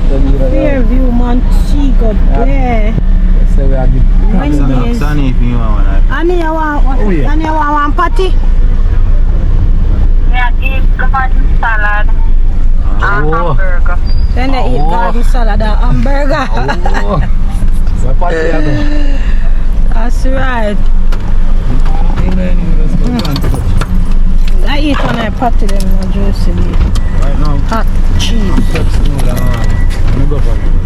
Fairview, Montego there. Wendy's. Sunny if you want one. And you want one patty? Yeah, eat garden salad and hamburger. Then they eat garden salad and hamburger. That's right. I eat when I patty them in juicy. Right now. Hot cheese.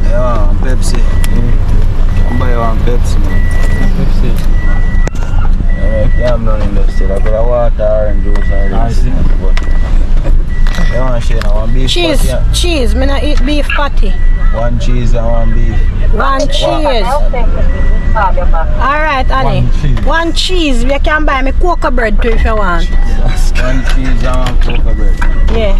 Yeah, Pepsi. I'm buy one Pepsi, man. Pepsi. I have none in the still. I got water and juice and everything. You want share now? One beef cheese, patty? Cheese. Me not eat beef patty. One cheese and one beef. One cheese. Alright, honey. One cheese. You can buy me cocoa bread too if you want. One cheese and one cocoa bread. Yeah.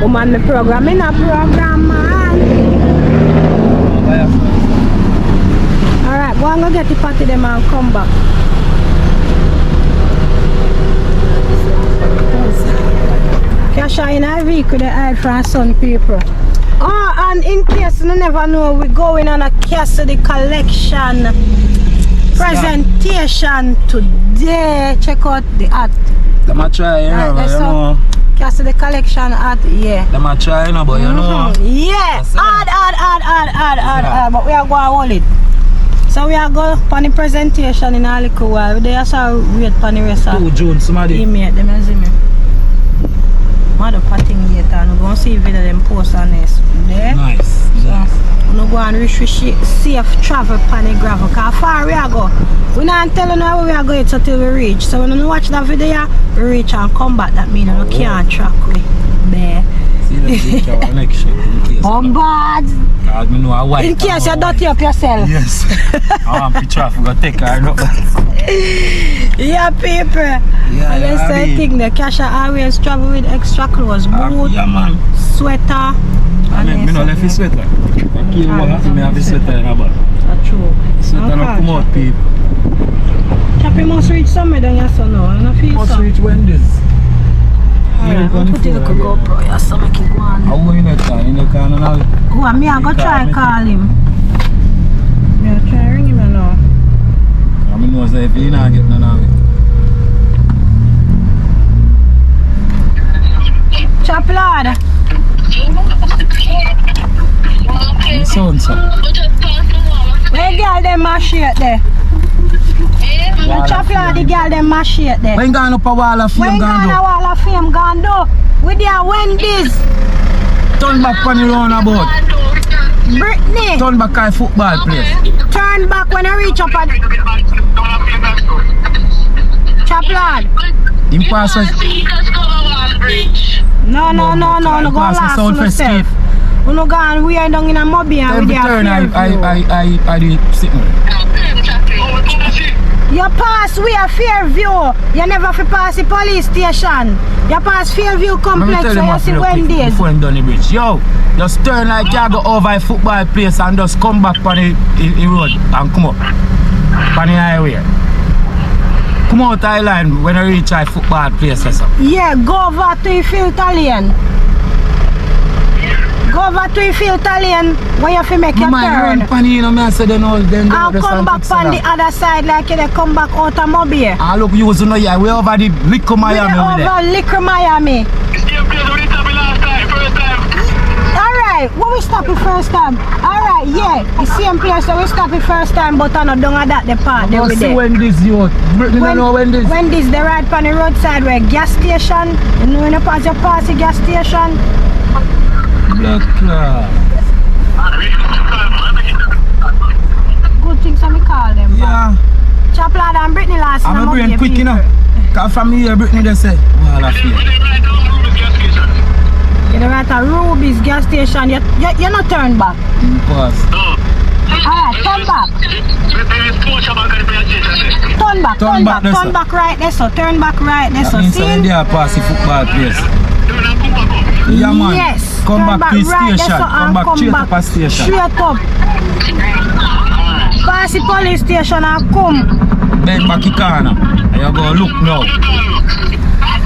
Woman, me program in a program, man. Alright, go and go get the patty them and come back. Kasha in a vehicle they hide from some people. Oh, and in case you never know, we're going on a Cassidy collection presentation today. Check out the art. Them a try, you know. Cassidy collection art, yeah. Them a try, you know, but you know. Yeah, hard, but we are going to hold it. So we are going on the presentation in a little while. They also wait for the rest of 2 June, somebody. email them and see me. Mother patting later and we're going to see if them post on this. There. Nice. So we're going to reach safe travel on the gravel. Because far we are go. We're not telling you where we are going until we reach. So when you watch that video, we reach and come back. That means we can't track we. There. See the picture connection in case. Bombard! Me know a white. In case you dirty up yourself. Yes. I want picture of go take her no. Yeah, people. Yeah, and then say thing the Kasha always travel with extra clothes, boot, yeah, man. sweater. I mean, me no left his sweater. I keep me have his sweater in a bag. That's true. Sweater no come out, people. Chappy must reach somewhere down your son now. I don't feel Must so. reach Wendy's. Alright, I'll put it a GoPro, your stomach keep going. I'll go in the car now. Go on, me I go try and call him. Me I try ring him now. I mean, know if he not get none of it. Chop lad. It sounds so. Where girl them mash it there? The chop lad, the girl them mash it there. When gone up a wall of fame, when gone a wall of fame, gone do. With their Wendy's. Turn back on the roundabout. Brittany. Turn back at football place. Turn back when I reach up at chop lad. Impossible. No, go last to yourself. You no go and we are down in a mobby and we turn I did sitting. You pass we are Fairview. You never fi pass the police station. You pass Fairview complex where you see Wendy's. Before I'm done the bridge. Yo, just turn like you go over a football place and just come back on the road and come up. On the highway. Come out island when I reach a football place or something. Yeah, go over to the filter lane. Go over to the filter lane where you have to make your turn. And come back on the other side like you come back out of Mobile. Ah, look, you know, yeah, we over the Liquor Miami. We over Liquor Miami. Alright, when we stop the first time? Alright, yeah, the same place where we stop the first time, but I don't know that the part there with it. Wendy's, you know Wendy's? Wendy's, they right on the roadside where gas station. You know when you pass the gas station. Black Club. Good things I call them. Yeah. Chop lad and Brittany last night. I'm brain quick, you know. Cause from here, Brittany they say, well, I feel. You're right at Ruby's gas station. You're not turn back. Pause. Alright, turn back. Turn back right there, so turn back right there, so see? That means they are past the football place. Yeah, man. Yes. Come back to the right station. there, so Come back straight up to the station. Straight up. Pass the police station and come. Bend back the corner. And you go look now.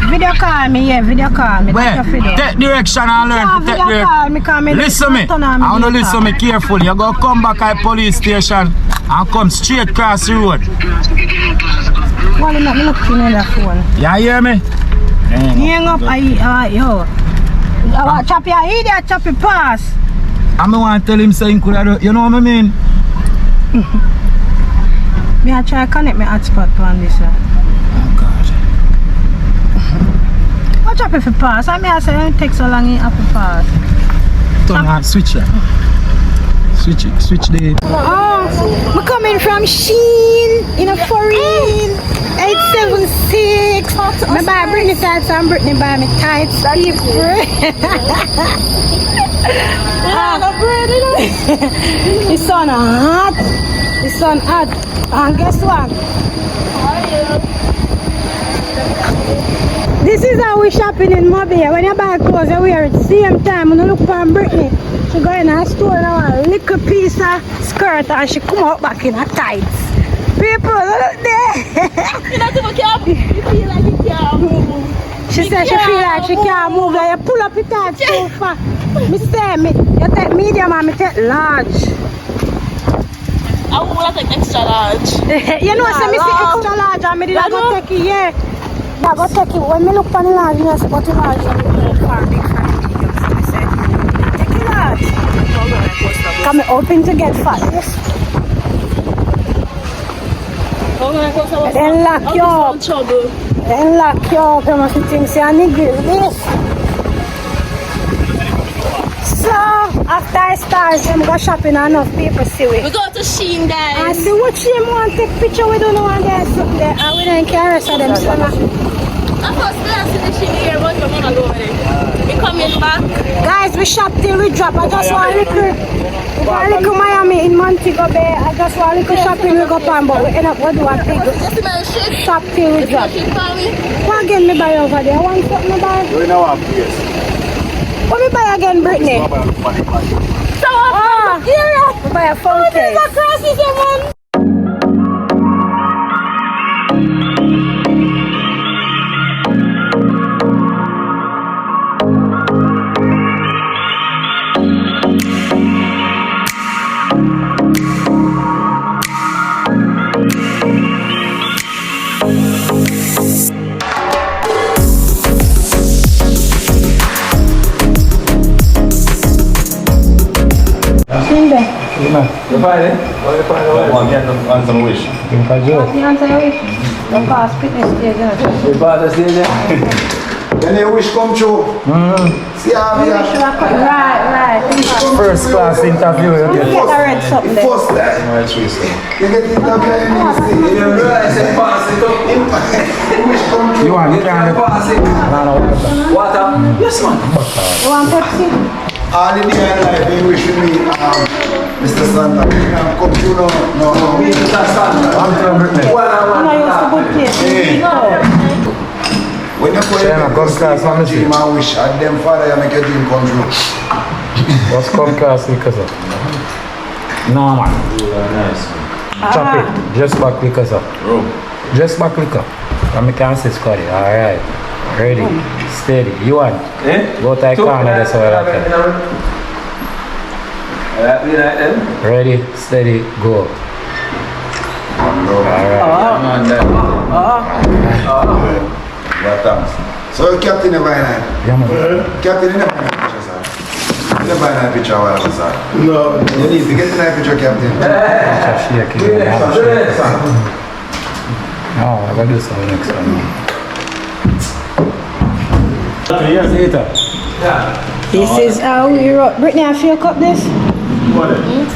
Video call me, yeah, video call me. Where? Take direction and learn to take video direction. call me, call me. Listen me. I want to listen me carefully. You go come back at police station and come straight across the road. Well, I'm not looking at the phone. You hear me? Hang up, yo. Chop your idiot, chop your pass. I want to tell him saying could I do, you know what I mean? Me I try to connect my hotspot on this. Oh God. I'll chop it for pass. I mean I say it take so long in up for pass. Turn on, switch it. Switch the... Oh, we're coming from Sheen in a foreign 876. My buy Britney tights and Britney buy me tights. The sun hot. The sun hot. And guess what? This is how we shopping in Mobile. When you buy clothes, you wear it same time. When you look for Britney, she go in a store now, a little piece of skirt and she come out back in her tights. People, look there. You not even can't. You feel like you can't move. She said she feel like she can't move. Like you pull up your tights so far. Me say, you take medium and me take large. I want to take extra large. You know, say me see extra large and me did not go take it, yeah. But go take it. When me look for the large, me say, but the large is far big for medium. So me say, take it large. Come open to get fat, yes. Then lock you up. Then lock you up. You must think say I need this. So after I start, I'm go shopping and enough people see it. We go to Sheen, guys. I see what she want take picture with you and there's something there. And we don't care rest of them. So I first class in the Sheen here, but we're gonna go with it. We coming back. guys, we shop till we drop. I just want a little Miami in Montego Bay. I just want a little shopping we go pan, but we end up going to do a big shop till we drop. What again me buy over there? One something me buy? We know our place. What me buy again, Brittany? We buy a phone case. You find it? Answer my wish. The past fitness stage. You bought the stage? Then your wish come true. See how we are. Right. First class interview. Get a red something there. First time. You get the interview and you see. You realize you pass it up. Wish come true. You want to pass it. Water? Yes, man. You want Pepsi? All in the end life, they wish me, Mr. Santa. Come true no. Mr. Santa. I'm from Britain. I used to good place. When you put Yeah, come class, man, dream and wish, and them father you make your dream come true. What's come class because of? No man. Nice. Chop it. Just back because of. Just back liquor. And me can say Scotty. Alright. Ready. Steady. You want? Go to the corner, that's all I Ready, steady, go. Alright. What thanks. So captain never in Yeah, man. Captain never in picture, sir. You never in picture while I'm sir. No. You need to get in that picture, captain. No, I got this one next time. This is how we wrote. Brittany, I feel cup this?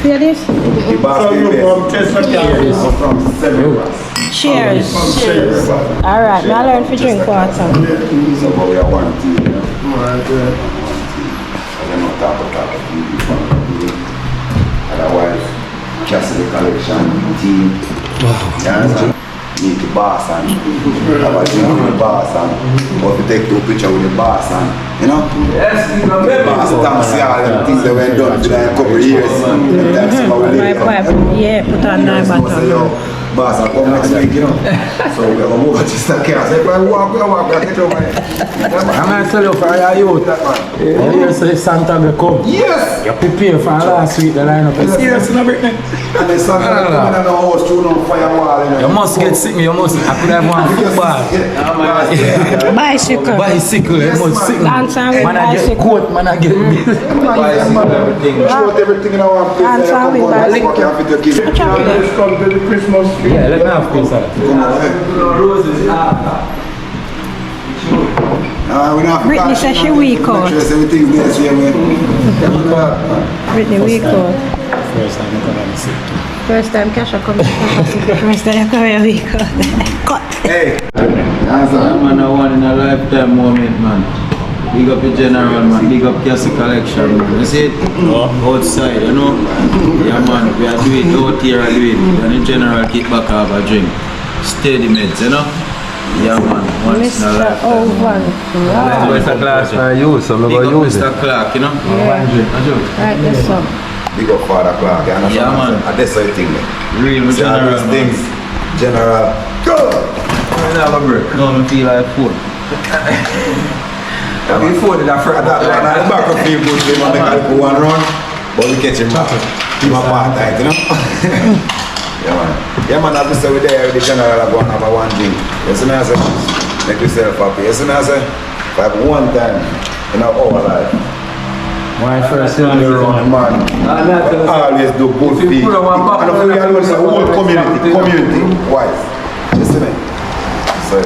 Feel this? The basket from Cheers. Alright, now I learn to drink water. So we are one team, you know. And then on top of otherwise, Cassidy collection team. You understand? Need the boss and have a drink with the boss and or if you take two pictures with the boss and you know? Yes, the boss thanks you all them things that went done for a couple of years. That's how we live. Yeah, put on that bottom. boss will come next week, you know. So we're going to move to the car. So if I walk, get over it. I'm going to tell you for your youth. You hear say Santa will come. Yes! You prepare for last week, the lineup. You serious, no, Brittany? And the Santa will come in the house, through no firewall, you know. You must get sick, you must. I could have one football. Bicycle. Bicycle, you must sick. Dance and with Man, I get bicycle. coat, man, I get me. Bicycle, everything. Shoot everything in our place. Dance and with bicycle. Just come to the Christmas tree. Yeah, let me have this. Roses after. Brittany says she weak out. Everything's next year, man. Brittany weak out. First time I come and sick. First time Kasha come to First time you come here weak out. Cut. Hey. Man, I want in a lifetime moment, man. Big up the general, man. Big up Cassie collection, man. You see it? Outside, you know? Yeah, man. We are doing it out here, I do it. And in general, kick back have a drink. Steady meds, you know? Yeah, man. Once in a Mr. lifetime. Owen. Wow. Mr. Clark, I use, so I'm big going up to use it. Mr. Clark, you know? Right, yes, sir. Big up Father Clark, you understand? Yeah, man. And that's the thing, man. Real See all general, these man. things. General. Go! Have a break. No, I feel like food. Before that, the back of feel good, they want to go one run, but we catch him back. Keep him apart, right, you know? Yeah, man. Yeah, man, I'll be say we there with the general, I go and have a one drink. You see me, I say, make yourself happy. You see me, I say, if I have one time in our life, When I first see you you run, man, always do good things. And if we always say, whole community wise. You see me? So,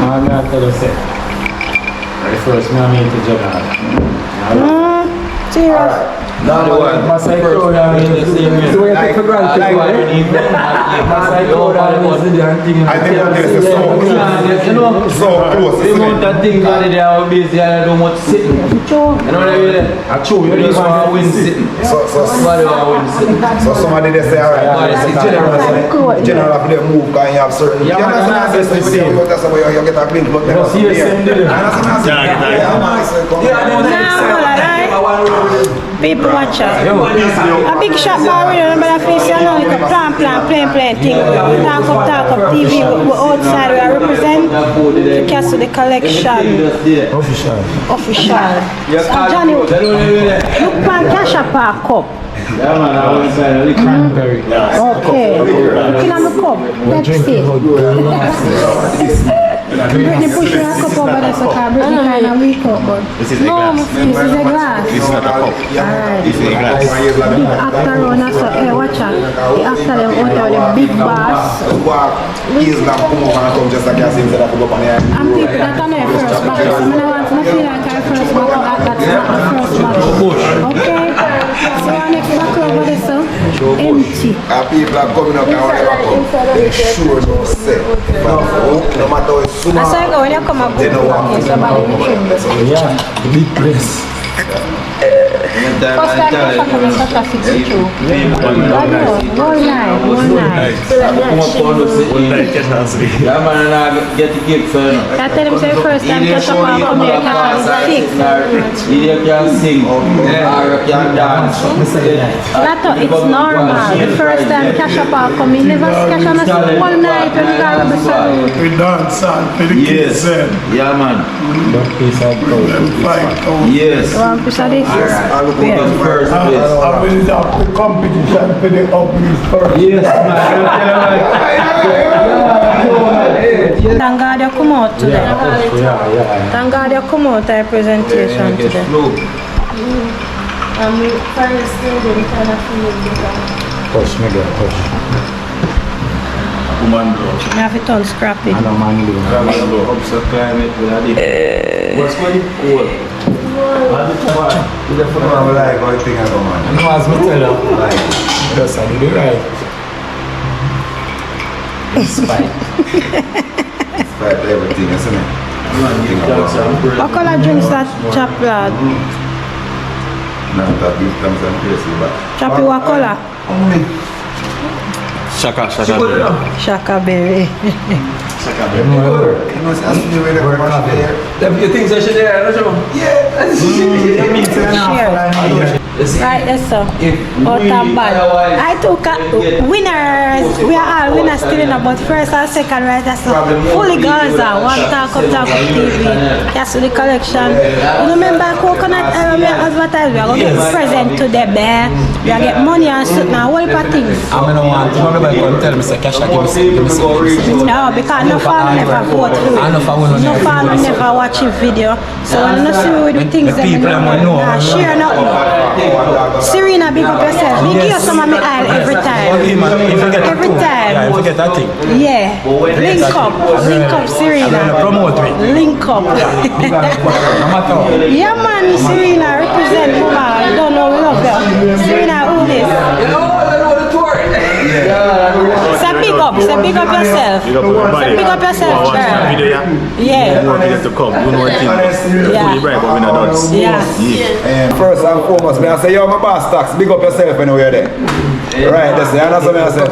I'm going to tell you, say, the first man I meet the general. Serious. Not the one. Must I go down in the same way? So you take for granted, why? Must I go down in the thing? I think that there's so close. So close. The amount of things that they are busy and don't want to sit. You know what I mean? I chew, You just want to win sitting. Somebody want to win sitting. So somebody they say, alright, general of them move because you have certain. Yeah, man, that's the same. That's why you get a clean blood. You see the same deal. People watch us. A big shot bar, remember that face, you know, like a plain thing. Talk up TV, we outside, we represent the Castle, the collection. Official. And Johnny, look pan Kasha Park cup. Yeah, man, I want to say a little cranberry. Okay. Looking at the cup. Pepsi. Brittany push her a cup over there so Brittany kind of weak up, but This is a glass. this is a glass. This is not a cup. Alright. This is a glass. Big actor on us, hey, watch out. The actor them out there with the big bass. He's not come over and come just like I said that I go up on the And people that are there first back, so I don't want to feel like I first back, that's not the first back. Okay? So our next back over there, so empty. people are coming up and whatever come, they sure don't say. No matter how small, That's why I go when you come up they know what with somebody in the trim. Yeah, the big place. First time Kasha come in, Kasha fix it through. One night. Come up on the city. Yeah, man, and I get the gift for you. I tell him say first time Kasha come here, Kasha fix. Either you can sing or you can dance. Lato, it's normal. The first time Kasha come in, never see Kasha not see one night when you got the salute. We dance and for the kids then. Yeah, man. Don't piece of gold. Yes. One piece of this. Because first place. I will have the competition for the upbeat first. Yes, man. Thank God you come out today. Thank God you come out to presentation today. And we first student kind of feel Push me there, push. I have it on scrappy. I know man do. Ups the climate with a dip. What's going on? I like all things I come on. I know as me tell you, like, just I do the right. Spite. Fight everything, isn't it? What color drinks that chap lad? Now that beef comes and crazy, but Chappy what color? Shaka. Shaka berry. you know, it's asking me where the commercial there. You think so should there? Cheers. Right, yes, sir. Out and bad. I took winners. We are all winners still in about first and second, right? That's fully Gaza. One talk TV. Yes, the collection. You remember coconut we advertise? We are going to get present to the bear. We are get money and stuff now. Whole heap of things. I'm going to want to tell me, say, Cash, give me No, because no fan never vote through it. No fan will never watch a video. So when you see with the things that share nothing. Serena, big up yourself. Me give you some of my aisle every time. Every time. Yeah, you forget that thing. Yeah. Link up, Serena. Promote me. Link up. Yeah, man, Serena represent Mama. You don't know, we love you. Serena, who this? Say big up yourself. Say big up yourself, girl. Yeah. You want me to come, you know what thing. Yeah. Right, but we're not done. Yeah. First and foremost, I say, yo, my boss tax, big up yourself when you're there. Right, that's the answer I say.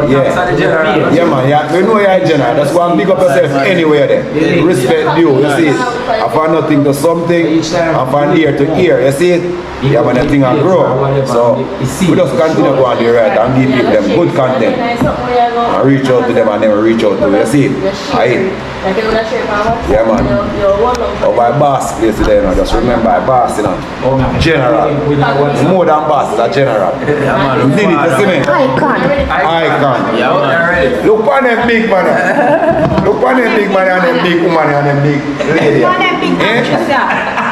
Yeah. Yeah, man, yeah. We know you're a general. That's why I'm big up yourself anywhere there. Respect you, you see it. I find nothing to something, I find ear to ear, you see it? Yeah, when the thing will grow. So, we just continue going the right and give people them good content. I reach out to them and never reach out to them, you see it? Yeah, man. Oh, my boss place today, you know. Just remember, my boss, you know. General. More than boss, it's a general. You did it, you see me? Icon. Look on them big man. Look on them big man and them big woman and them big lady.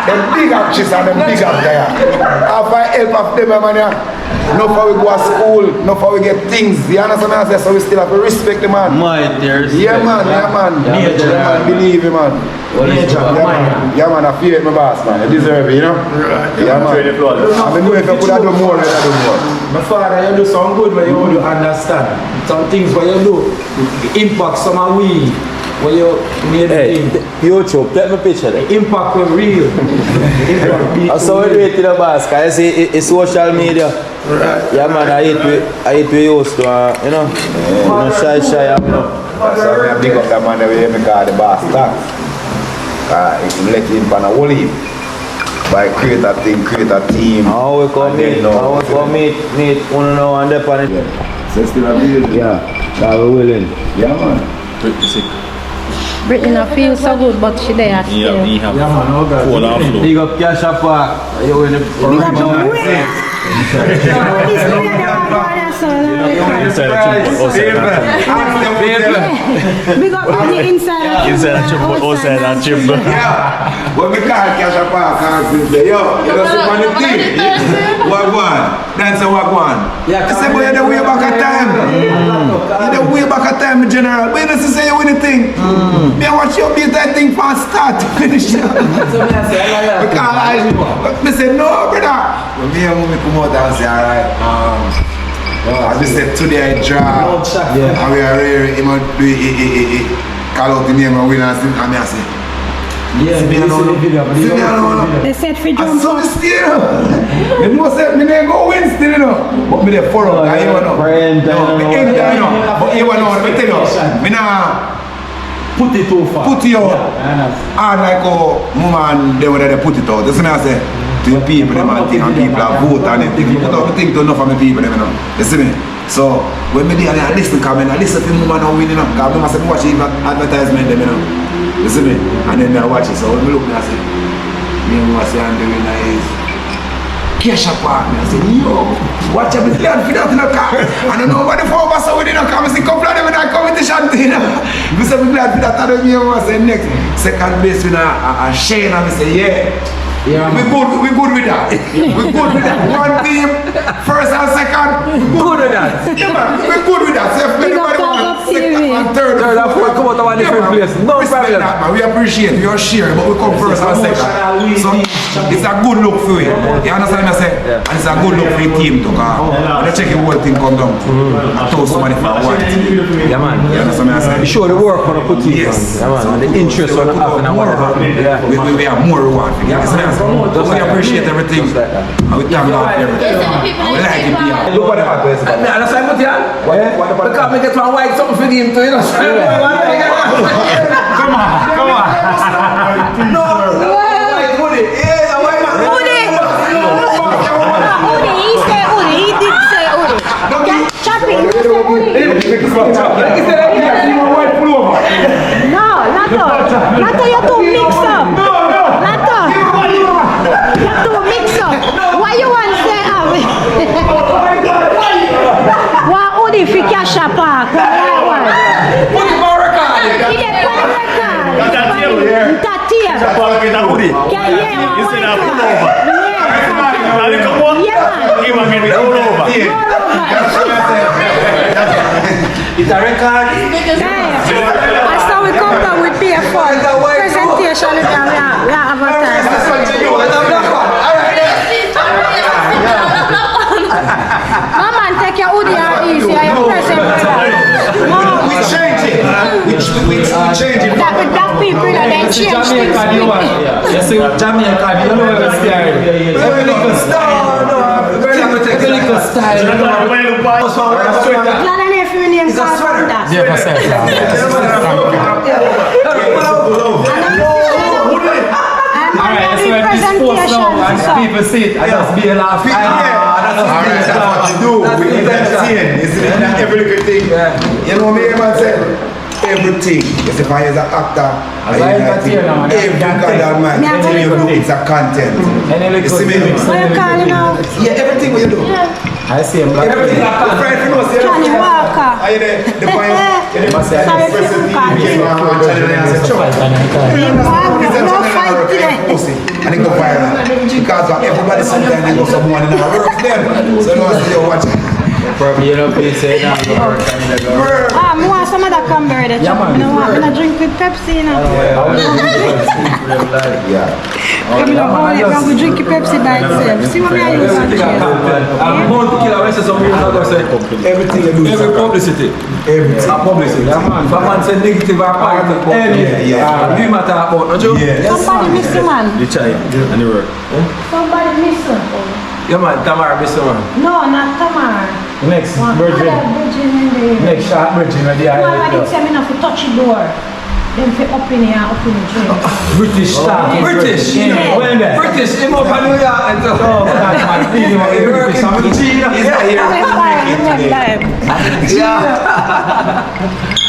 Them big actress and them big actor. If I help of them, man, no for we go to school, no for we get things. You understand what I say? So we still have to respect the man. Yeah, man, yeah, man. Yeah, man, believe me, man. Yeah, man, I feel it, my boss, man. You deserve it, you know? Yeah, man. I mean, if you could have done more, I'd have done more. My father, you do some good when you want to understand. Some things when you do, impact some of we. When you made YouTube, take me picture there. impact was real. I saw it with the boss, because it's social media. Right. Yeah, man, I hate we used to, you know, shy, you know. So I big up that man that we call the boss tax. If you let him pan a whole heap. By create a thing, create a team. How we come meet, one know and dep on it. Yeah. So still a deal? Yeah, that we willing. Yeah, man. Pretty sick. Brittany not feel so good, but she there still. Yeah, we have full off flow. Big up Cash Park. You in the Big up on the inside. Inside and triple, outside and triple. Yeah. When we call Cash Park, I say, yo, you know some funny thing. Wagwan. That's a wagwan. I say, boy, you're the way back at time. You're the way back at time, General. But you know, say you win the thing. Me watch you beat that thing from start to finish. Because I say, no, brother. When me and mommy come out and say, alright, I just said today I draw, and we are ready, he call out the name and win and I say, They said for jump so up. still, you know, say, me never go win still, you know, but me there for up, and you know, but you know, me tell you, me nah, Put it too far. put you out, hard like how woman, they put it out, that's what I say. To the people, them and thing, and people are vote and them. If you put out the thing to enough of the people, them, you know. You see me? So, when me there, I listen, because I listen to the woman now winning up. Because I say, watch the advertisement, them, you know. You see me? And then I watch it. So, when I look, I say, me and I say, I'm doing nice. Cash Park. I say, yo, watch out, I'm glad for that in the car. I don't know what the four of us are within the car. I say, come play them in that competition, you know. I say, I'm glad for that. I don't know. I say, next, second base with a Shane, and I say, yeah. Yeah, we good with that. We good with that. One team, first and second, good with that. Yeah, man, we good with that. So if anybody wants second and third and fourth, come out of a different place. No problem. That, man. We appreciate your share, but we come first and second. So it's a good look for you. You understand what I say? And it's a good look for your team too. When you check the whole thing come down, I told somebody for one team. Yeah, man. You understand what I say? You show the work on the put in. Yes. Yeah, man. And the interest on the half and whatever. Yeah. We have more reward. You understand? We appreciate everything. And we thank God for everything. We like it here. Look what happened. That's why I'm here. Because I get one white something for him too, you know. Come on. No, white hoodie. Yeah, white man. Hoodie. No, Lato, you too mix up. Lato, you too mix up. Why you want to say what Udi fi cash up park? Put him on record. He dey put him on record. That here. Yeah, You said I pull yeah. over. Yeah, man. He was getting pulled over. It's a record. I saw we come down with PF4 presentation with them, we are advertising. No man, take your hoodie or easy, I am present. We change it. We change it. That people, they change things. You see, Jamaica, you know the style. Every little style. Every little style. Glad I know if your name called that. Yeah, that's Alright, so if this post now and people see it, I just be a laugh. That's what you do. We entertain. You see, not every little thing. You know me, man said, everything. You see, if I as an actor, I entertain. Every goddamn man, everything you do, it's a content. You see me? What you call him now? Yeah, everything what you do. I see him black. Everything. Johnny Walker. Are you there? The point. Sorry for the no fight today. And it go viral. Because everybody sometimes they go some money now work them. So no one see you watch. Probably you know people say that go work and they go work. I want some of that cranberry that chop. I want to drink with Pepsi, you know. Yeah. I'm going to drink Pepsi by itself. See what I use on I'm going to kill a rest of some people that say Everything you do. every publicity. Everything. A publicity. If a man say negative or positive, we matter about, don't you? Yes. Somebody miss the man. The child and the work. Somebody miss him. Yeah man, Tamara miss one. No, not Tamar. Next, One Virgin. other virgin in the... Next shot, Virgin, where the One eye did tell me not to touch the door. Then fi open here, open the drink. British star. British. When there? British, him up and New York and stuff. Oh, God, man, please, you want to British. I'm in China.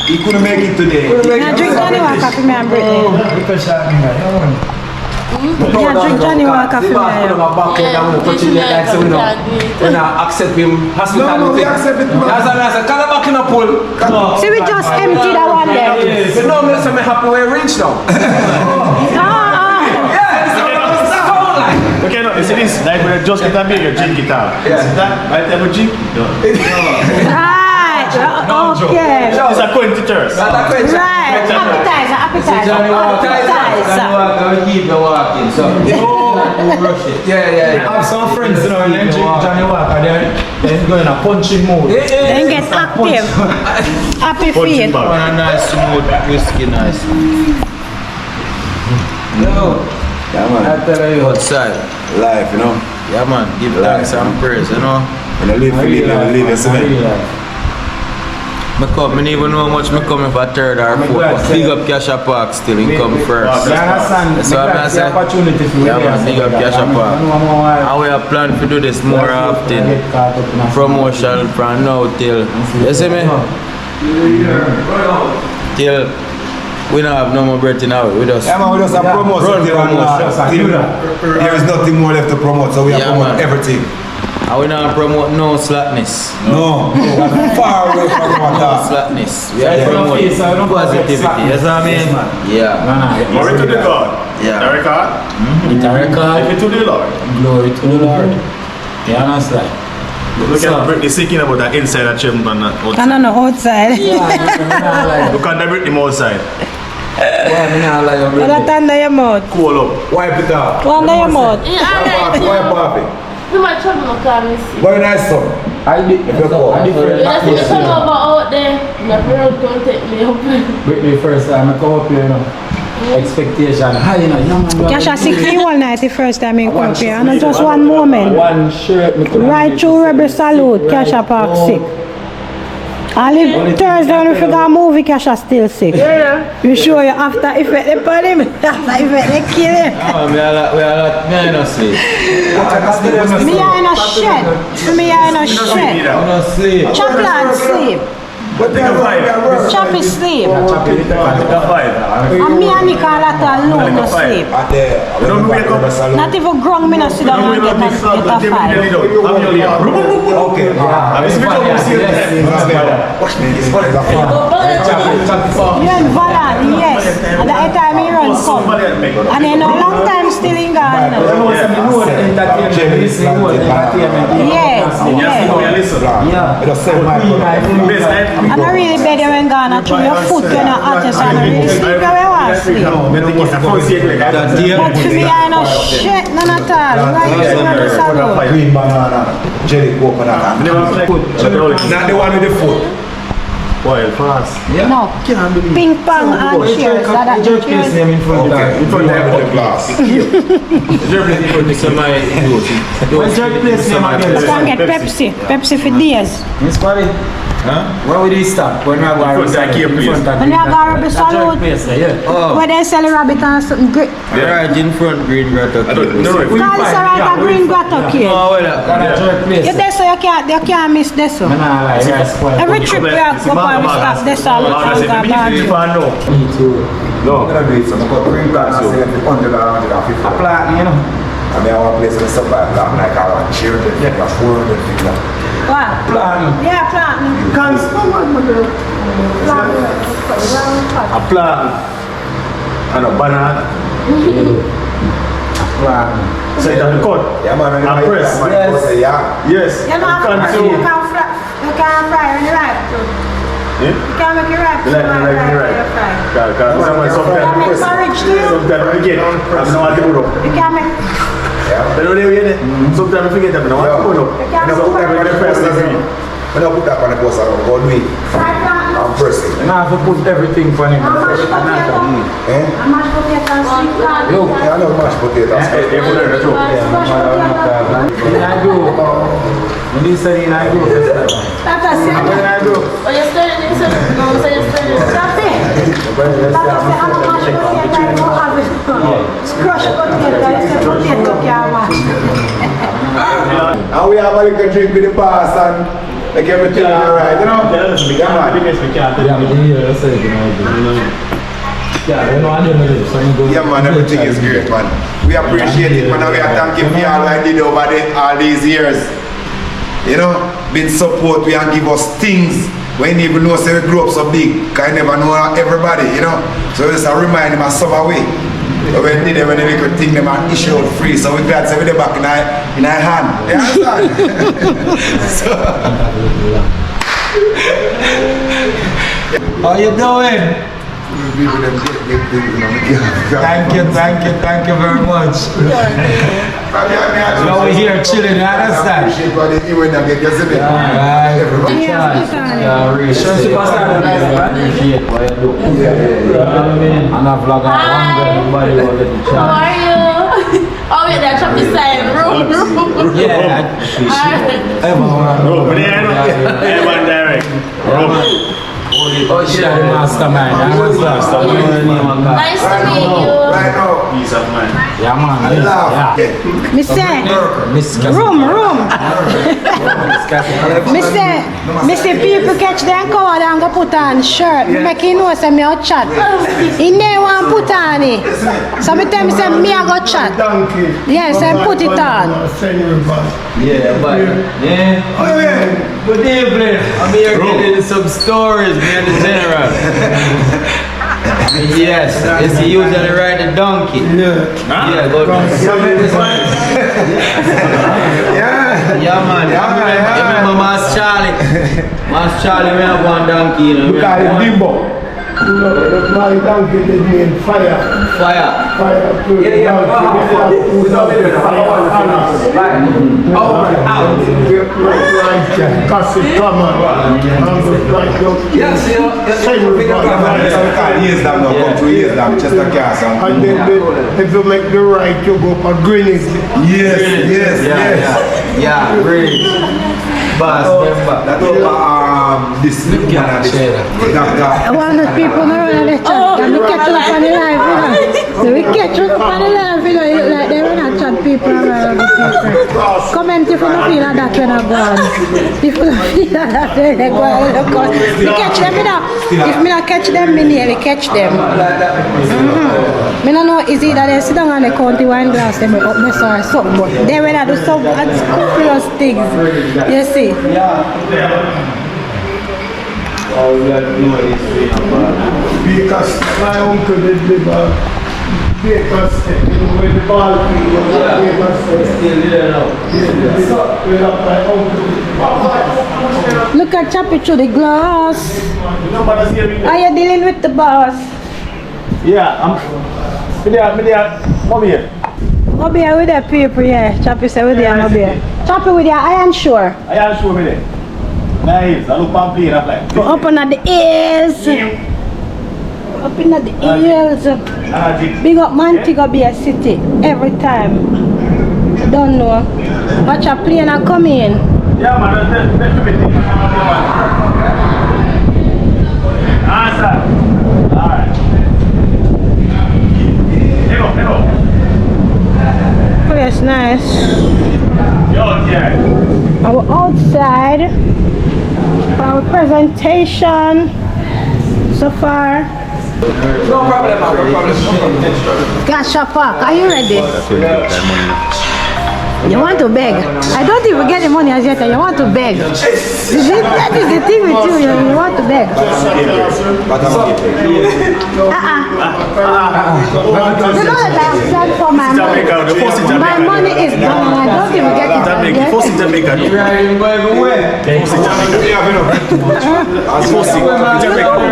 He couldn't make it today. Now drink Johnny Walker for me and Brittany. British shot, man. Yeah, drink Johnny Walker for me. When I accept him, hospitality. No, we accept it, man. I said, can I back in a pool? See, we just empty that one there. But no, I'm so happy we're rich now. Okay, no, you see this? Like when you just get a beer, you drink it out. You see that? Right there, we drink? No. Right, okay. It's a coin to thirst. Right, appetizer. Johnny Walker, we keep the walking. So, rush it. Yeah. I have some friends, you know, when they drink Johnny Walker, they're going in a punching mood. Then get active. Happy feet. One a nice smooth whiskey, nice. No. Yeah, man. I tell you outside. Life, you know. Yeah, man. Give thanks and praise, you know. When you live for live, you see me. I don't even know how much I come for third or fourth. Big up Casha Park still, he come first. You understand? That's what I say. Opportunity for Yeah, man, big up Casha Park. And we have planned to do this more often. Promotion from now till, you see me? Till we don't have no more breath in our way. We just Yeah, man, we just have promote. There is nothing more left to promote, so we have promote everything. and we don't promote no slackness. No, far away from No that. slackness. We are promoting positivity. Yes, I mean? Yeah. Glory to the God. Yeah. The record. It's a record. Glory to the Lord. Glory to the Lord. You understand? Look at Britney speaking about that inside that chamber and that I outside. don't know, outside. Look at the Britney outside. Well, that's under your mouth. Cool up. Wipe it off. Under your mouth. Wipe off it. Too much trouble, no come and see. Very nice son. I did. If you go. different. You just see some over out there. The road don't take me up. Britney first time I come up here, you know. Expectation high, you know. Yeah, man, Cash 60 all night the first time in come up here. And just one moment. one shirt. Right through Rebel Salute, Casha Park sick. Only Thursday when we figure a movie, Casha still sick. Yeah. We show you after effect they put him. After effect they kill him. We are not sleep. Me are in a shed. Me are in a shed. We not sleep. Chocolate sleep. But take a 5. Choppy sleep. Take a 5. And me and Nicola alone no sleep. Don't wake up. Not even grown me no sit down and get a 5. Okay. You and Valan, yes. And that time he run come. And then a long time still in Ghana. Yes, and I really bad you when Ghana through your foot you're not artist and I really sleep you when want sleep. But for me I no shit none at all. Why you sleep on the salon? Green banana, jelly coconut. Not the one with the foot. Boy, fast. No. Ping pong and cheers. That Jerk place name in front of Okay, in front of the glass. Jerk place in front of my jerk place name again. I can get Pepsi. Pepsi for days. Miss Party? Huh? Where would he stop? When we are going to When you go to the salon, Oh, where they sell rabbit and something great. they're right in front green grotto. Call this right a green grotto cake. Oh, well, that jerk place. You there so you can't miss this one. Every trip we have go and we stop this all the time. No, I'm gonna do it. So I'm gonna bring back $100 $150. Apply, you know. I mean, I want to place in the supply plan like I want children, like 400 people. What? Plan. Yeah, planting. A plan and a banana. Plan. So it has cut. Yeah, man, And press. Yeah. Yes. You know, you can fry when you ripe too. Yeah? You can make it ripe. You like me like me right? Sometimes I forget. I'm not going to You can make. They don't know yet. Sometimes I forget them. I want to pull up. Sometimes I press the screen. When I put that on the post, I'm going to do it. I'm pressing. And I have to put everything for him. Mashed potato. Eh? Mashed potato and sweet corn. Yeah, I know mashed potatoes. I do. When you say I do, That's a when I do. Oh, you're stirring it? No, so you're stirring it. That's it. That's a mashed potato. I don't have it. Crushed potato. It's a potato can mash. And we have a little drink with the pass and like everything is alright, you know? Yeah, man. Yeah, man, everything is great, man. We appreciate it, man. And we are thanking for all I did over all these years. You know, been support, we and give us things when you even know say we grew up so big, because I never know everybody, you know. So just a remind him of some way. So when they when they could think them and issue out free, so we glad say we the back in our hand. You understand? So How you doing? Thank you very much. Now we're here chilling, you understand? How are you? Oh, wait, that chop is saying room. Yeah. Oh, she's the mastermind. Nice to meet you. Right now, Peace of mind. Yeah, man. I love. Yeah. Me say, Miss room. Me say people catch them card and go put on shirt. Me make you know say me a chat. He never want put on it. So me tell me say me a go chat. Donkey. Yes, I put it on. Yeah, but yeah. Oh, yeah. Good evening. I'm here getting some stories, me and the general. Yes, it's usually ride a donkey. Yeah, go yeah, man. You remember Master Charlie? Master Charlie, we have one donkey, you know. Look at it, Bimbo. My donkey did me in fire. Fire. Fire to the and then if you make the right, you go for Greenwich. Yes. Yeah, great. Boss, This I want the people around the chat. And we catch up on the live, you know. So we catch up on the live, you know. You look like they want to chat people around the place. Come repent if you don't feel like that when I go on. If you don't feel like that when I go on. You catch them now. If me not catch them, me nearly catch them. Me don't know is either they sit down on the county wine glass, they up this or something, but they will do some unscrupulous things. You see? Because my uncle did live Baker's with the ball field was Baker's Still there now. Look at Chappy through the glass. Are you dealing with the boss? Yeah, I'm. Come here. Mobi with the paper, yeah. Chappy said with the Mobi. Chappy with your iron sure. I am sure with it. Nice. I look pamphlet up like. Go up on the ears. Up in the ears. Big up man, take up be a city every time. Don't know. Watch a plane and come in. Yeah, man. That's the thing. Answer. Alright. Hello. Place nice. Yo, yeah. Our outside. Our presentation so far. No problem, no problem. Gasha Park, are you ready? You want to beg? I don't even get the money as yet, and you want to beg. That is the thing with you, you want to beg. You know that I have planned for my money. My money is gone, I don't even get it as yet.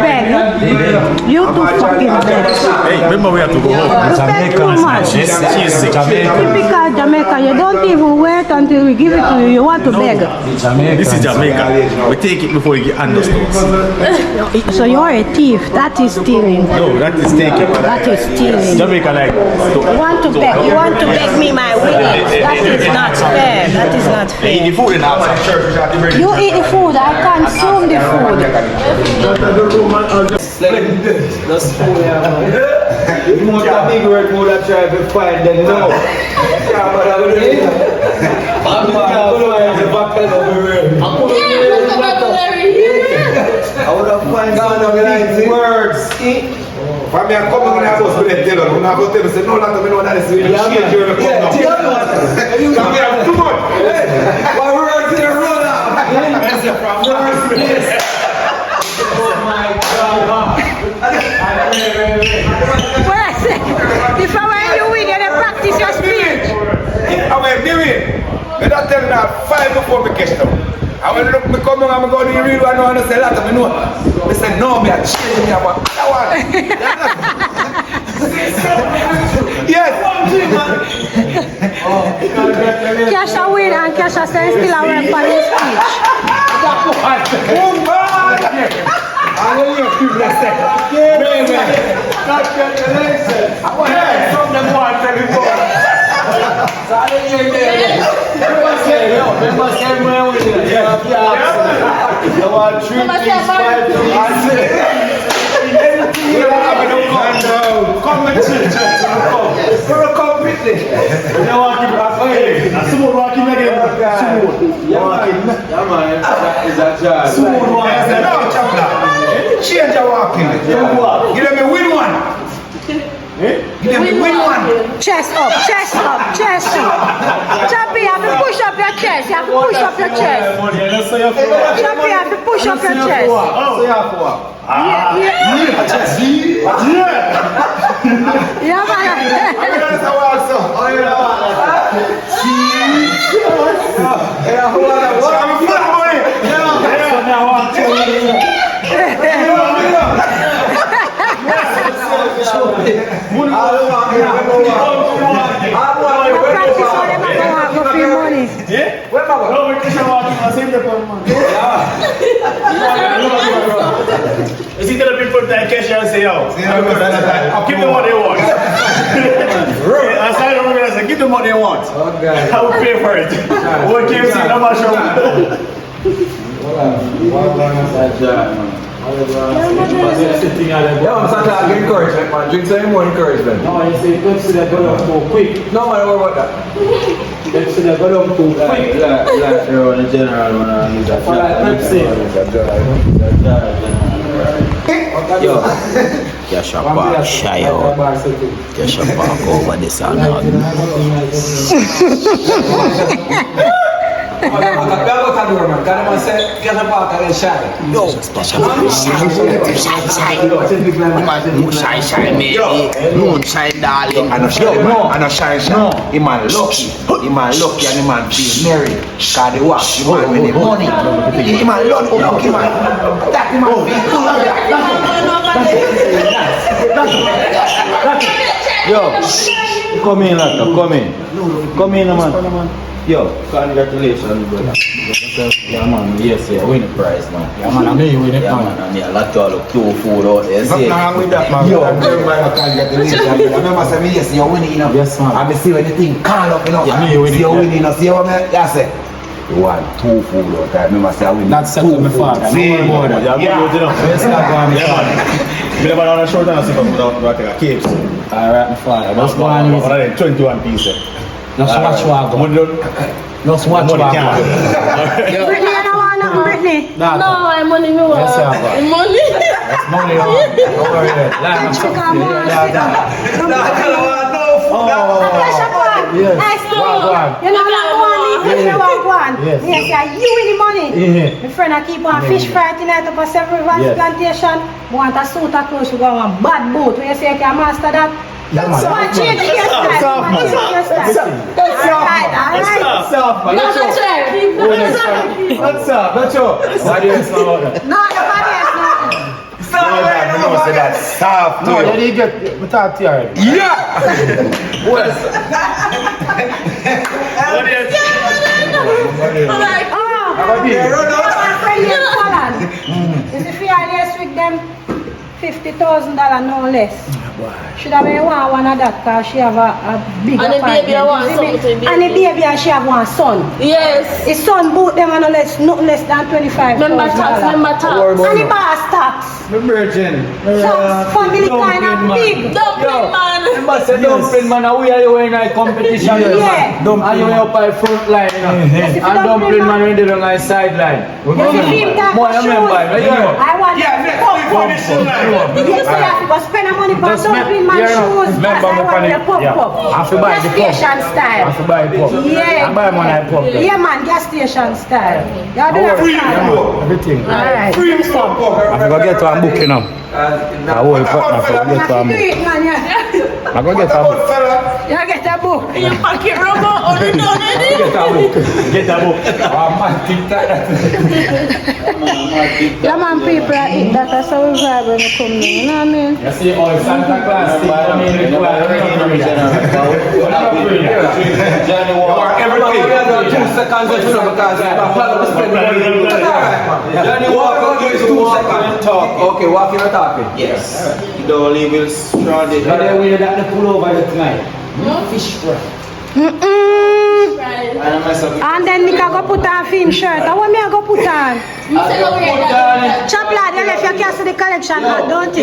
Beg. You too fucking beg. Hey, remember we have to go home. You spend too much. She's sick. Typical Jamaica, you don't even wait until we give it to you, you want to beg. This is Jamaica. We take it before we get understood. So you're a thief, that is stealing. No, that is taking. That is stealing. Jamaica like. You want to beg me my winnings. That is not fair. That is not fair. Eat the food in the outside. You eat the food, I consume the food. That's food, you want a big word more that try to find them now. Yeah, but I would do I'm going to back of the word. I would have find out words. From me, I come on the house with a table. When I go tell you, say, no, not to know that is really change your report. Come here, too much. My words in a roll out. Oh my God. If I were you, we gotta practice your speech. I went, Miri, I don't tell you that 5 before me catch them. I went look me come on, I'm going to the real one, and I say, lot of me know. They say, no, me, I change me, I want that one. Yes. Kesha win and Kesha say still a work for his speech. I will hear people that say, congratulations. I want to hear from them one tell me more. So I didn't hear that. They must have my own. You want 3, 3, 5, 3, 6. Come with children. Come with it. You know what? Smooth walking again. Smooth. Yeah, man. Is that job? Smooth walking. Change your walking. Give them a win one. Give them a win one. Chest up, chest up, chest up. Choppy, you have to push up your chest. You have to push up your chest. Choppy, you have to push up your chest. Yeah, Is he gonna be put that cash and say, yo, give them what they want. As I don't realize, give them what they want. I will pay for it. What KFC, I'm not sure. Yeah, I'm starting to get encouragement, man. Drink some more encouragement. No, you see, let's see that go down too quick. No, man, what about that? Let's see that go down too quick. Like, you're on the general, man. He's a Yo, Kesha Park, shy out. Kesha Park over this and that. Yo, Kesha Park, shy, mate. Moonshine, darling. I know shine. He man lucky. He man lucky and he man feel merry. Cause they watch the man with the money. He man lucky man. That man feel full of that. Yo, come in, Lata, come in. Come in, man. Yo, congratulations, brother. Yeah, man, yes, yeah, win the prize, man. Yeah, man, I know you win it, Yeah, man, I mean, a lot of cute food out there. Nothing wrong with that, man. Yo, congratulations. Remember, say me, yes, you're winning, you know. Yes, man. And me see when the thing call up, you know. Yeah, me winning. See you winning, you know. See what me, yeah, say. You want 2 food out there. Remember, say I win. Not second my father. See, Don't worry about that. Yeah, good, you know. Let's not go on my father. We never on a short and a second without take a cake. Alright, my father. Just go on What easy. are they? 21 pieces. Just watch what I go. Just watch what I go. Brittany, I don't want nothing, Brittany. Nah, No, I'm money me want. Yes, sir, but- Money. that's money on. Don't worry about it. Like, I'm Chicken, sorry. more Yeah, chicken. Kesha Park. Yes. I Go on. You know what I want? Yes. Yes, yeah, you win the money. Yeah. My friend, I keep on fish fry tonight up a several Yes. plantation. I want a suit of clothes to go on a bad boat. When you say you can master that, Yeah, man. so I change the hairstyle. Soft, man. Alright. Stop, man. That's Let's right. What's up? Let's go. Why do you say about that? No, nobody else, no. No, say that soft. No, you didn't get me talk to you already. Yeah. I'm like, Oh, How about you? my friend here in Poland. Is if you are less with them $50,000 no less. Should have been one of that because she have a big And the baby want something to be. And the baby and she have one son. yes. His son both them are no less than $25,000. Remember tax. And the boss tax. The virgin. So family kind of big. Dumpling man. Remember, say dumpling man, we are you in a competition. Yeah. And you up by front line, you know. Yes, if you And dumpling dumpling man, we did on the sideline. You dream that More, for you remember, shoes. you know. I want pop. Yes, so you go spend the money for dumpling man shoes. Remember I me want the pop. I have to buy the Gas station pop. I style. have to buy the pop. Yeah. I buy one I pop. Yeah man, gas station style. You do that style. Everything. Alright. I go get one book, you know. I will put my foot, get one Do book. it man, yeah. I go get a book. You get a book. You pocket rubber on the down Get a book. Get a book. Oh man, TikTok. Yeah man, people eat that, that's how we vibe when we come there, you know what I mean? You see, all Santa Claus thing coming in the Johnny Walker. Everything. We are doing 2 seconds of show because we have to spend money. Johnny Walker gives 2 seconds to talk. Okay, walking or talking? Yes. You don't leave it stranded. But then we had to pull over there tonight. Fish fry. And then Nika go put on film shirt. And what me I go put on? Chop lad, you left your cast of the collection, don't it?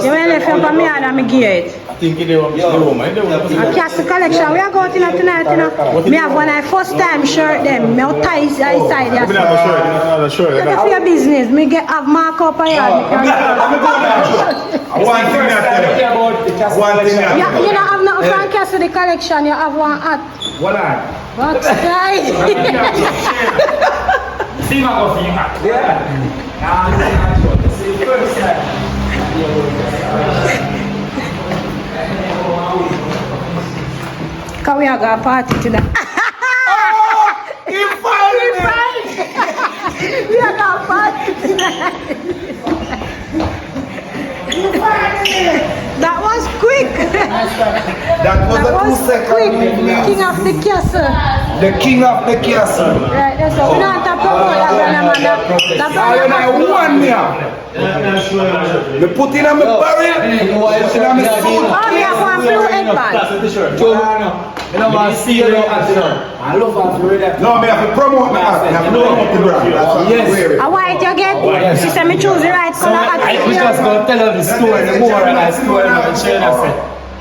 You went left him for me and me gate. I think they were home. I cast the collection. We are going to tonight, you know. Me have one of first time shirt them. Me out tie inside Open there. up a shirt. Look at your business. Me get have mark up a yard. One thing I tell you. One thing I tell you. You don't have nothing from cast of the collection. You have one hat. What on? What? Right. See my coffee, yeah. See first Cause we are going to party tonight. He fired We are going to party tonight. That was quick. That was That a 2 was quick. second. King of the castle. The king of the castle. Right, that's all. We don't have to promote that brother, man. That I brother, one here. Me put in a me barrel. Put in a me suit. oh, we have one blue headband. Joe, You know what? See you action. I love how to read that. No, me have to promote my art. Me have to promote the brand. That's what I'm wearing. A white you get? She said me choose the right color. We just gonna tell her the story, the more and I story and share that.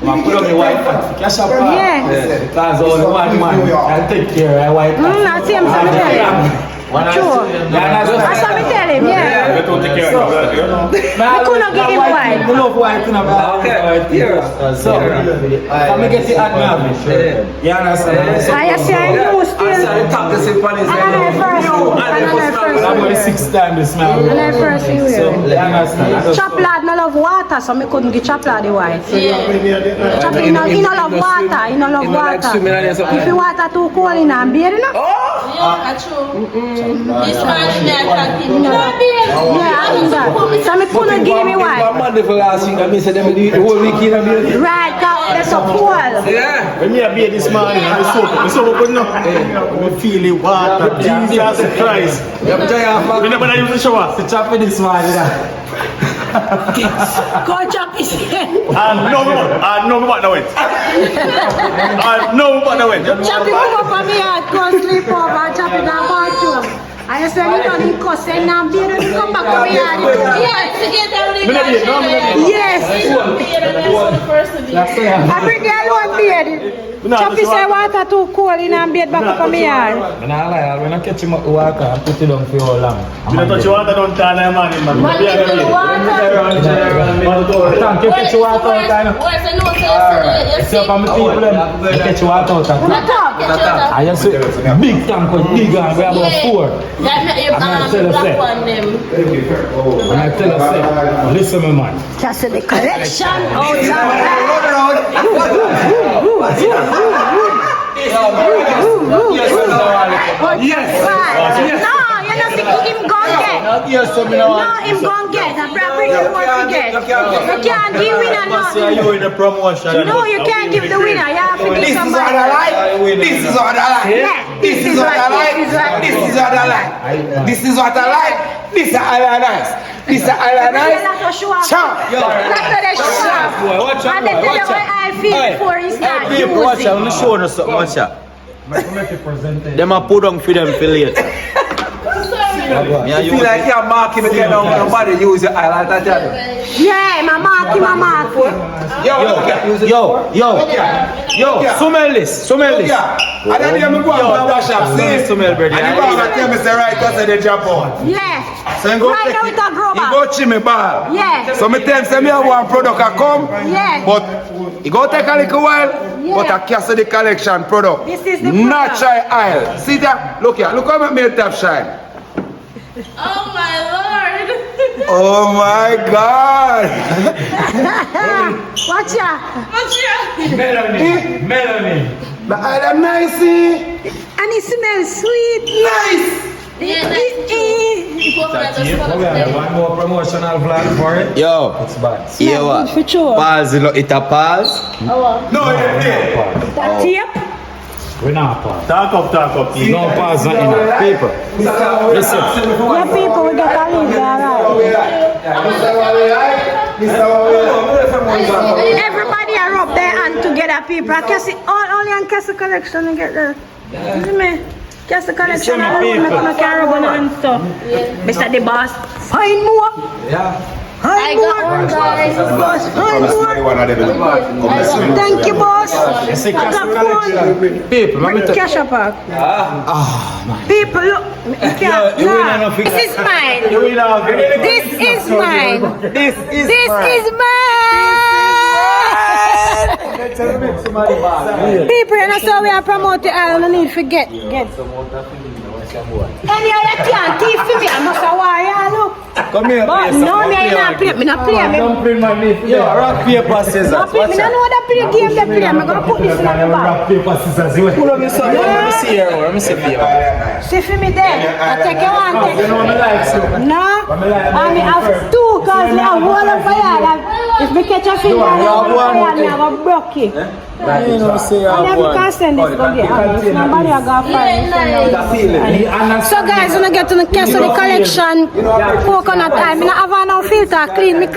I put on the white hat. Cash up. Yeah. Because only one man can take care of white hat. I see him, so me tell him. Sure. That's what me tell him, yeah. Don't take care of it. I couldn't give him white. I love white. So, let me get the hat now. You understand? I see I use still. And I first. I'm the sixth time this man. And I first see You understand? Chop lad no love water, so me couldn't give chop lad the white. Chop he no love water, he no love water. If the water too cold in and beer, you know? Yeah, that's true. This man, yeah, I mean that. So me couldn't give me white. Right, that's so cool. Yeah. When me a beer this morning, I'm so good enough. I feel the water. Jesus Christ. We never use the shower. To chop this one. Go chop his head. No, me want to win. No, me want to win. Chop him up on me head, go sleep over, chop it down bathroom. I said he done in cuss and now beer and come back over here. Yes. I bring the alone beard. Chop his water too cold in and beard back up on me here. When I catch him up water, I put it on for all long. You don't touch water, don't turn a man in, man. Thank you, catch water all time. So from the people, they catch water all time. I just say, big tank with big and we have about 4. And I tell you, say, listen me man. Just the collection. Oh, Yes. No, you know, him gon' get. No, him gon' get. A property you want to get. You can't give winner nothing. You in the promotion. No, you can't give the winner. You have to give somebody. This is what I like. Yeah. This is what I like. This is what I like. This is what I like. This is all nice. This is all nice. Chop. That's what and they tell you what I feel before you start using. Watch out, I'm show you something, watch out. Them a put on for them for later. You feel like you're marking again on nobody use your highlight. Yeah, my mark. Yo, smell this. I don't even go and wash up. See, smell, brother. and you go and tell me the right because they jump on. Yeah. So you go right now with a grow you back. go chimney ball. Yeah. So me tell me I want product I come. Yeah. But it go take a little while. Yeah. But I cancel the collection product. This is the Not product. try aisle. See that? Look here. Look how my top shine. Oh my lord! Oh my God! Watch out. Melanie. The item nice. And it smells sweet. Nice. One more promotional vlog for it. Yo, It's bad. yeah, what? For sure. Pause, it a pause. No, yeah. That tape. We're not pause. Talk up. No pause, not enough. People. Listen. Yeah, people, we get a leave there. Everybody are up there and together, people. I can see only on Castle Collection and get there. You see me? Castle Collection alone, I can't rub on and stuff. Mr. The boss, find more. Yeah. I got one, guys. Boss, find more. Thank you, boss. It's a I Castle got one. Collection. People, let me tell you. Cash up. People, look. You can't. Nah, this is mine. This is mine. This is mine. People, you know, so we are promoting. I don't need to forget. Anyhow, you can't keep for me. I must have wire, look. Come here, But no, me not play. Me not play. Don't play my leaf. Yo, rock, paper, scissors. Me not know that play game they play. I'm gonna put this in the bag. Rock, paper, scissors. Pull up your son. Let me see here. Let me see here. See for me there. I take you one. You know me like so. No. I have 2 cause me have one of fire. If me catch a finger, I have a broke it. You know, say I never can send this for the others. Nobody I got fire. So guys, when I get to the Castle Collection, coconut time, I have no filter, clean.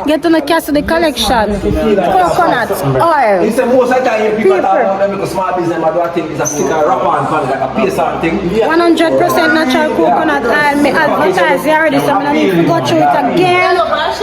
Get on the Cassidy collection. Coconut oil. He said most of the time people talk about them because small business man do a thing is a stick and wrap on pan like a paste on thing. 100% natural coconut oil. Me advertise it already, so I don't need to go through it again.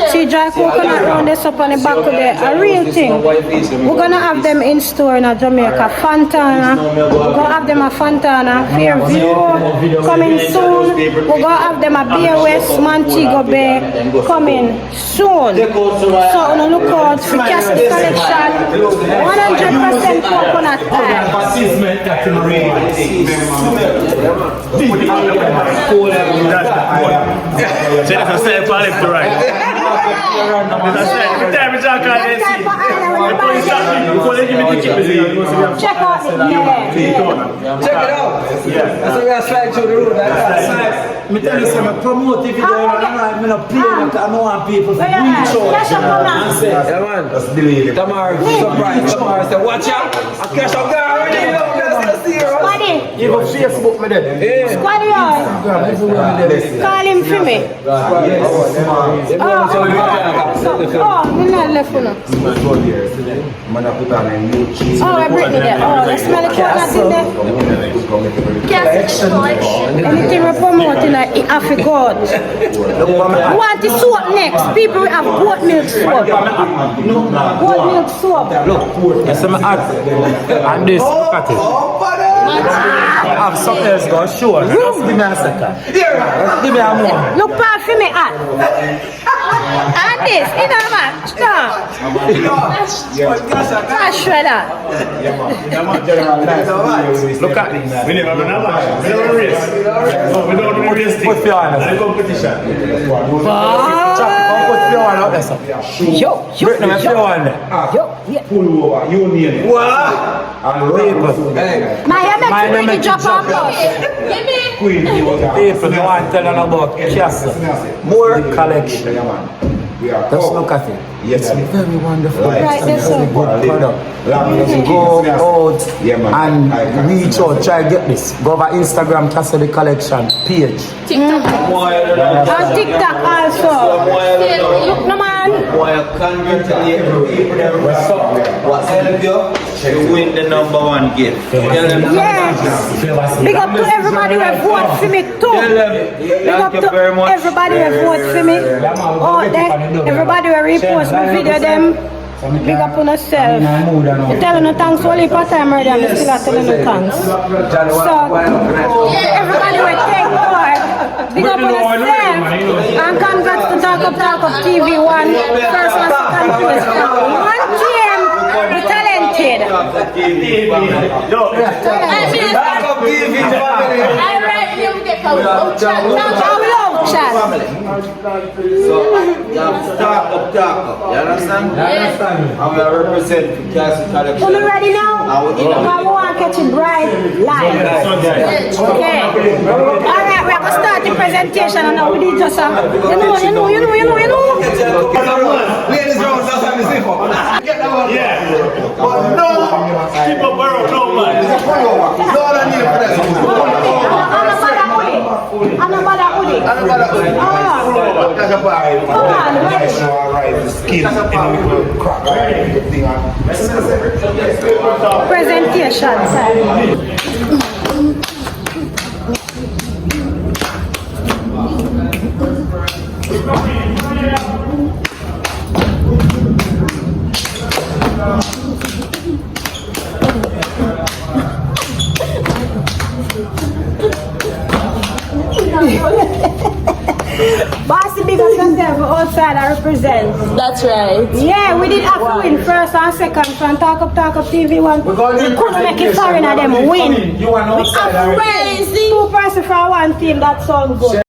See dry coconut round this up on the back of there. A real thing. We're gonna have them in store in Jamaica. Fantana. We're gonna have them at Fantana, Fairview coming soon. We're gonna have them at Bay West, Montego Bay coming soon. So on the lookout for Cassidy collection. 100% coconut oil. So that's a self to right. Every time we talk about this, check out the Check it out. That's why we are slide through the road. I tell you something, promote if you don't want to play with I don't want people to reach out and say, yeah man, just believe it. Tomorrow, surprise, tomorrow, say, watch out. I cash out guy already, that's serious. Squaddy. You go Facebook me then. Squaddy on. Call him for me. We're not left for now. Oh, I bring it there. Oh, let's smell the coconut in there. Anything we're promoting, I have to go out. We want the soap next. People will have goat milk soap. Goat milk soap. Look, yes, I'm at and this, look at it. I have something else going to show. Just give me a second. Give me a moment. Look past for me at. And this, you know man. Stop. Shredder. Look at this. we never race. No, we don't do the race thing. Put your hand The competition. Put your hand out there, sir. Yo. Britney, put your hand there. Pull over, you need it. My make it drop off. People don't want to tell them about Castle. More collection. Just look at it. It's very wonderful. Right, that's so good product. Go out and reach out, try to get this. Go over Instagram, Cassidy Collection page. TikTok. And TikTok also. Look, no man. Congratulate people what's help you win the #1 gift. Yes. Big up to everybody who vote for me too. Big up to everybody who vote for me. Oh, everybody who repost my video them. Big up on yourself. You tell no thanks only part time already and you still are telling no thanks. So everybody will take part. Big up on yourself. And congrats to Talk Up TV 1. First and second place. One team. We're talented. So, you have to talk up. You understand? Yes. I'm going to represent Cassidy Collection. Are you ready now? I want to catch it bright live. Okay. Alright, we're going to start the presentation and now we need just you know. Ladies round, that's what I'm saying for. Yeah. But no, keep a barrel, no man. No, I don't need it for that. Presentation. Bossy big up yourself outside I represent. That's right. Yeah, we did have to win first and second from Talk Up TV 1. We couldn't make it foreign of them win. You want outside. Crazy. 2 persons for one team, that sounds good.